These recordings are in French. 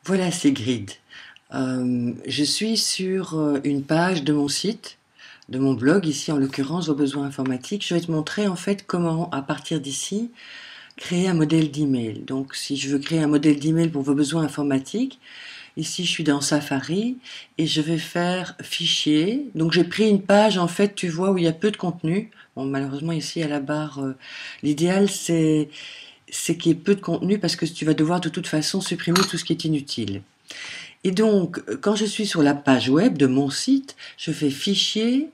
Voilà Sigrid. Je suis sur une page de mon site, de mon blog, ici en l'occurrence vos besoins informatiques. Je vais te montrer en fait comment, à partir d'ici, créer un modèle d'email. Donc si je veux créer un modèle d'email pour vos besoins informatiques, ici je suis dans Safari et je vais faire fichier. Donc j'ai pris une page en fait, tu vois, où il y a peu de contenu. Bon, malheureusement ici à la barre, l'idéal c'est qu'il y ait peu de contenu parce que tu vas devoir de toute façon supprimer tout ce qui est inutile. Et donc, quand je suis sur la page web de mon site, je fais fichier,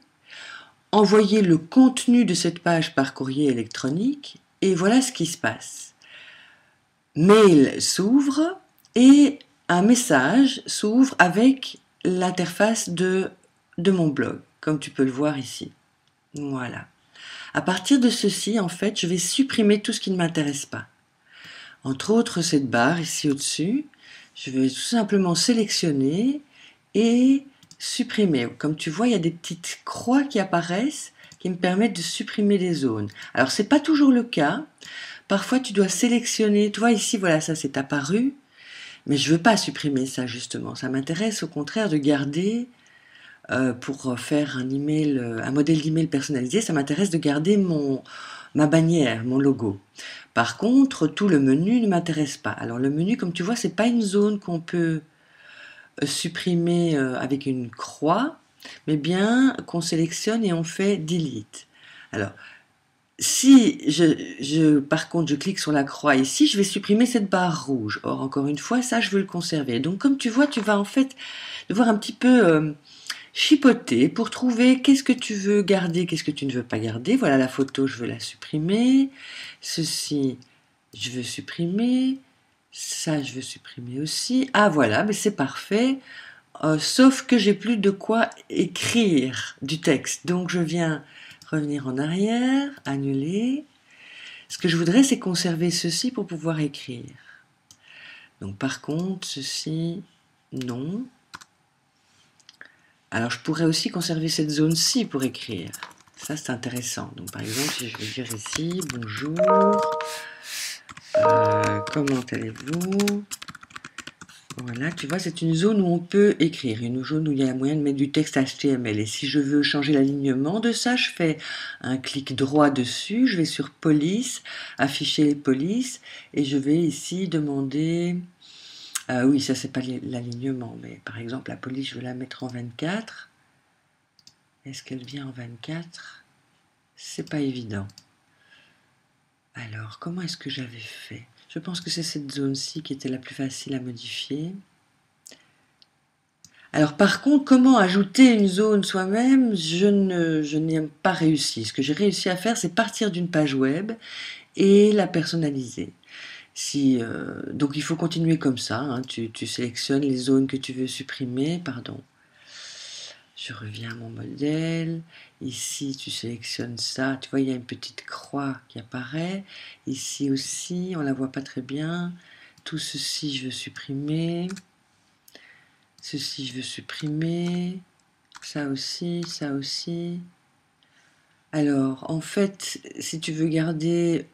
envoyer le contenu de cette page par courrier électronique, et voilà ce qui se passe. Mail s'ouvre et un message s'ouvre avec l'interface de mon blog, comme tu peux le voir ici. Voilà. À partir de ceci, en fait, je vais supprimer tout ce qui ne m'intéresse pas. Entre autres, cette barre ici au-dessus, je vais tout simplement sélectionner et supprimer. Comme tu vois, il y a des petites croix qui apparaissent qui me permettent de supprimer les zones. Alors, ce n'est pas toujours le cas. Parfois, tu dois sélectionner. Tu vois, ici, voilà, ça c'est apparu. Mais je ne veux pas supprimer ça, justement. Ça m'intéresse au contraire de garder, pour faire un email, un modèle d'email personnalisé, ça m'intéresse de garder ma bannière, mon logo. Par contre, tout le menu ne m'intéresse pas. Alors le menu, comme tu vois, c'est pas une zone qu'on peut supprimer avec une croix, mais bien qu'on sélectionne et on fait delete. Alors, si par contre, je clique sur la croix ici, je vais supprimer cette barre rouge. Or, encore une fois, ça, je veux le conserver. Donc, comme tu vois, tu vas en fait devoir un petit peu chipoter pour trouver qu'est-ce que tu veux garder, qu'est-ce que tu ne veux pas garder. Voilà la photo, je veux la supprimer. Ceci, je veux supprimer. Ça, je veux supprimer aussi. Ah voilà, mais c'est parfait. Sauf que j'ai plus de quoi écrire du texte. Donc je viens revenir en arrière, annuler. Ce que je voudrais, c'est conserver ceci pour pouvoir écrire. Donc par contre, ceci, non. Alors je pourrais aussi conserver cette zone-ci pour écrire. Ça c'est intéressant. Donc par exemple, si je veux dire ici, bonjour, comment allez-vous? Voilà, tu vois, c'est une zone où on peut écrire, une zone où il y a moyen de mettre du texte HTML. Et si je veux changer l'alignement de ça, je fais un clic droit dessus, je vais sur police, afficher les polices, et je vais ici demander... oui, ça c'est pas l'alignement, mais par exemple la police, je veux la mettre en 24. Est-ce qu'elle vient en 24? C'est pas évident. Alors, comment est-ce que j'avais fait? Je pense que c'est cette zone-ci qui était la plus facile à modifier. Alors, par contre, comment ajouter une zone soi-même? Je n'ai pas réussi. Ce que j'ai réussi à faire, c'est partir d'une page web et la personnaliser. Donc, il faut continuer comme ça, hein. Tu sélectionnes les zones que tu veux supprimer. Pardon. Je reviens à mon modèle. Ici, tu sélectionnes ça. Tu vois, il y a une petite croix qui apparaît. Ici aussi, on ne la voit pas très bien. Tout ceci, je veux supprimer. Ceci, je veux supprimer. Ça aussi, ça aussi. Alors, en fait, si tu veux garder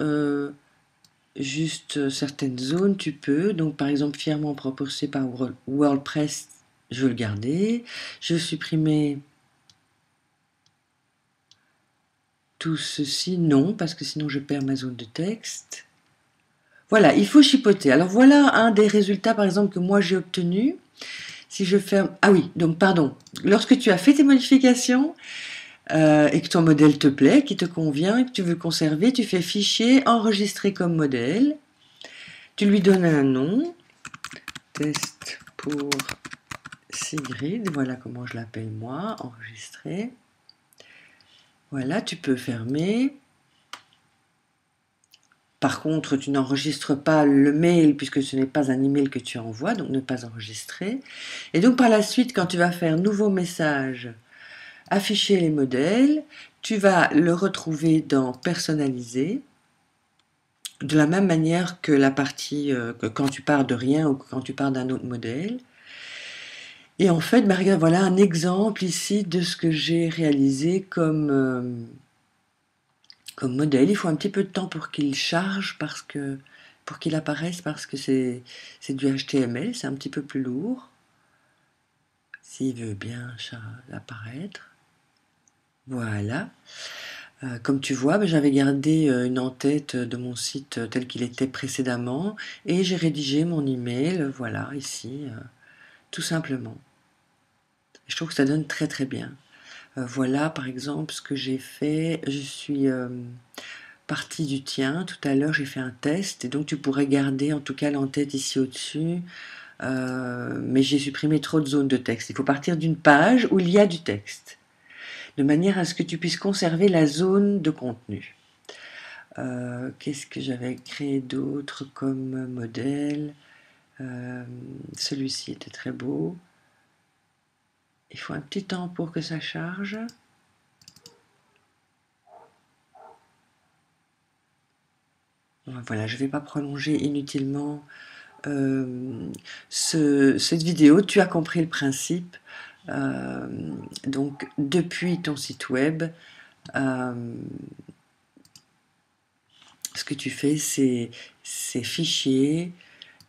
juste certaines zones, tu peux. Donc, par exemple, fièrement proposé par WordPress, je veux le garder. Je veux supprimer tout ceci, non, parce que sinon je perds ma zone de texte. Voilà, il faut chipoter. Alors voilà un des résultats, par exemple, que moi j'ai obtenu. Si je ferme... Ah oui, donc pardon. Lorsque tu as fait tes modifications et que ton modèle te plaît, qui te convient, que tu veux conserver, tu fais fichier, enregistrer comme modèle. Tu lui donnes un nom. Test pour Sigrid. Voilà comment je l'appelle moi. Enregistrer. Voilà, tu peux fermer. Par contre, tu n'enregistres pas le mail puisque ce n'est pas un email que tu envoies, donc ne pas enregistrer. Et donc par la suite, quand tu vas faire nouveau message, afficher les modèles, tu vas le retrouver dans personnaliser, de la même manière que la partie que quand tu pars de rien ou quand tu pars d'un autre modèle. Et en fait, regarde, voilà un exemple ici de ce que j'ai réalisé comme modèle. Il faut un petit peu de temps pour qu'il charge parce que pour qu'il apparaisse parce que c'est du HTML, c'est un petit peu plus lourd. S'il veut bien apparaître. Voilà. Comme tu vois, j'avais gardé une en-tête de mon site tel qu'il était précédemment et j'ai rédigé mon email, voilà, ici, tout simplement. Je trouve que ça donne très très bien. Voilà par exemple ce que j'ai fait. Je suis partie du tien. Tout à l'heure j'ai fait un test et donc tu pourrais garder en tout cas l'en-tête ici au-dessus. Mais j'ai supprimé trop de zones de texte. Il faut partir d'une page où il y a du texte, de manière à ce que tu puisses conserver la zone de contenu. Qu'est-ce que j'avais créé d'autre comme modèle? Celui-ci était très beau. Il faut un petit temps pour que ça charge. Voilà, je ne vais pas prolonger inutilement cette vidéo. Tu as compris le principe. Donc, depuis ton site web, ce que tu fais, c'est fichier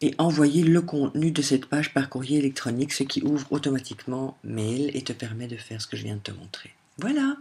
et envoyer le contenu de cette page par courrier électronique, ce qui ouvre automatiquement Mail et te permet de faire ce que je viens de te montrer. Voilà!